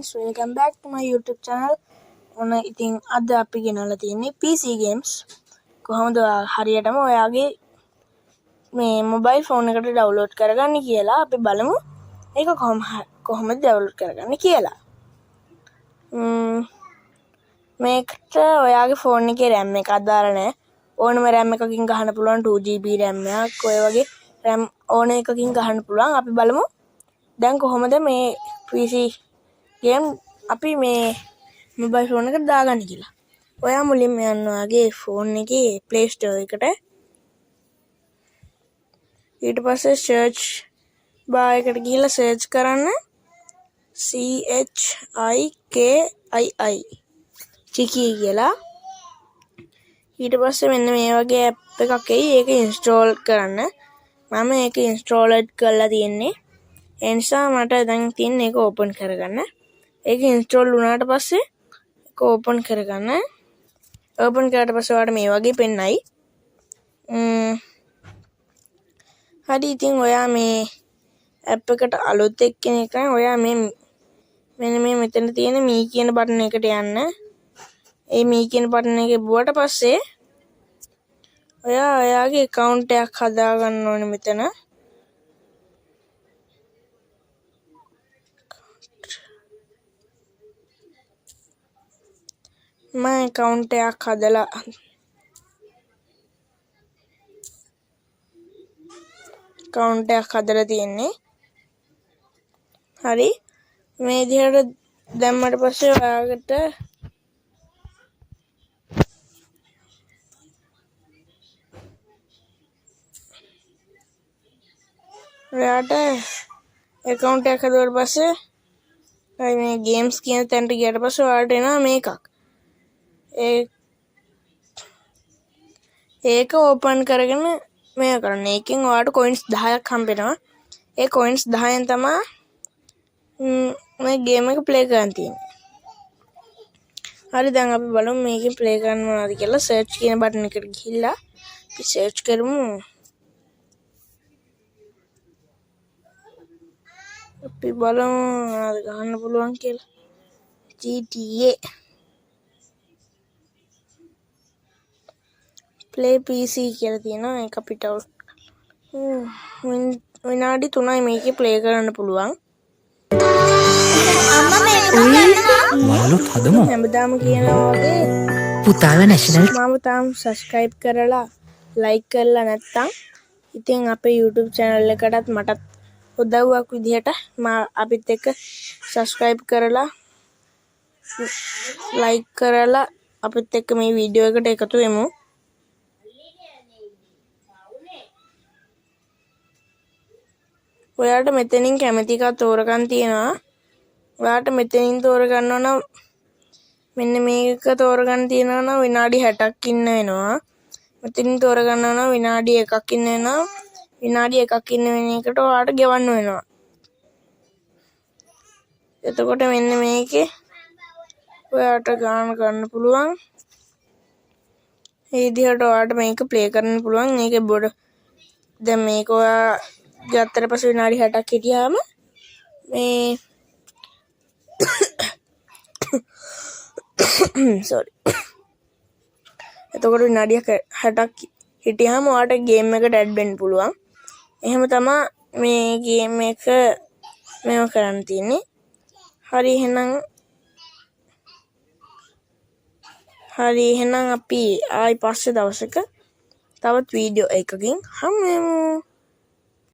friends, welcome back to my YouTube channel. ඔන්න ඉතින් අද අපි ගෙනල්ලා තියෙන්නේ PC games. කොහොමද හරියටම ඔයාගේ මේ mobile phone එකට download කරගන්නේ කියලා අපි බලමු. ඒක කොහොමද download කරගන්නේ කියලා. මේකට ඔයාගේ phone එකේ RAM එක අදාළ නැහැ. ඕනම RAM එකකින් ගහන්න පුළුවන් 2GB RAM එකක් ඔය වගේ RAM ඕන එකකින් ගහන්න පුළුවන්. අපි බලමු දැන් කොහොමද මේ PC game අපි මේ mobile phone එකට දාගන්නේ කියලා. ඔයා මුලින්ම යන්න ඔයාගේ phone එකේ Play Store එකට. ඊට පස්සේ search bar එකට ගිහලා search කරන්න CHIKII කියලා. ඊට පස්සේ මෙන්න මේ වගේ app එකක් එයි. ඒක install කරන්න. මම ඒක installed කරලා තියෙන්නේ. ඒ නිසා මට දැන් තියෙන්නේ ඒක open කරගන්න. ඒක install වුණාට පස්සේ ඒක open කරගන්න. open කරාට පස්සේ ඔයාලට මේ වගේ පෙන්නයි. හරි ඉතින් ඔයා මේ app එකට අලුත් එක්කෙනෙක් නම් ඔයා මෙන්න මේ මෙතන තියෙන මේ කියන බටන් එකට යන්න. ඒ මේ කියන බටන් එක බුවට පස්සේ ඔයාගේ account එකක් හදා ගන්න ඕනේ මෙතන. මම account එකක් හදලා තියෙන්නේ. හරි මේ විදිහට දැම්මට පස්සේ ඔයාට account එකක් හදුවාට පස්සේ මේ games කියන තැනට ගියාට පස්සේ ඔයාලට එනවා මේකක්. ඒක open කරගෙන මේ කරන්න. ඒකෙන් ඔයාලට coins 10ක් හම්බෙනවා. ඒ coins 10න් තමයි මේ game එක play කරන්න තියෙන්නේ. හරි දැන් අපි බලමු මේකෙන් play කරන්න මොනවද කියලා. search කියන බටන් එකට ගිහිල්ලා අපි search කරමු. අපි බලමු මොනවද ගන්න පුළුවන් කියලා. GTA play PC කියලා තියෙනවා. ඒක අපිට විනාඩි 3යි මේකේ play කරන්න පුළුවන්. මාළුත් හදමු. හැමදාම කියනවා වගේ පුතාලා නැෂනල් මම තාම subscribe කරලා like කරලා නැත්තම් ඉතින් අපේ YouTube channel එකටත් මටත් උදව්වක් විදිහට අපිත් එක්ක subscribe කරලා like කරලා අපිත් එක්ක මේ වීඩියෝ එකට එකතු වෙමු. ඔයාලට මෙතනින් කැමති එකක් තෝරගන්න තියෙනවා. ඔයාලට මෙතනින් තෝරගන්න ඕන මෙන්න මේක තෝරගන්න තියෙනවා නම් විනාඩි 60ක් ඉන්න වෙනවා. මෙතනින් තෝරගන්න ඕන විනාඩි 1ක් ඉන්න වෙනවා. විනාඩි 1ක් ඉන්න වෙන එකට ඔයාලට ගෙවන්න වෙනවා. එතකොට මෙන්න මේකේ ඔයාලට ගාන ගන්න පුළුවන්. මේ විදිහට ඔයාලට මේක ප්ලේ කරන්න පුළුවන්. මේකේ බොඩ දැන් මේක ඔයා ගත්තට පස්සේ විනාඩි 60ක් හිටියාම මේ sorry එතකොට විනාඩි 60ක් හිටියාම ඔයාලට ගේම් එකට ඇඩ් වෙන්න පුළුවන්. එහෙම තමයි මේ ගේම් එක මේව කරන්න තියෙන්නේ. හරි එහෙනම් අපි ආයි පස්සේ දවසක තවත් වීඩියෝ එකකින් හමු වෙමු.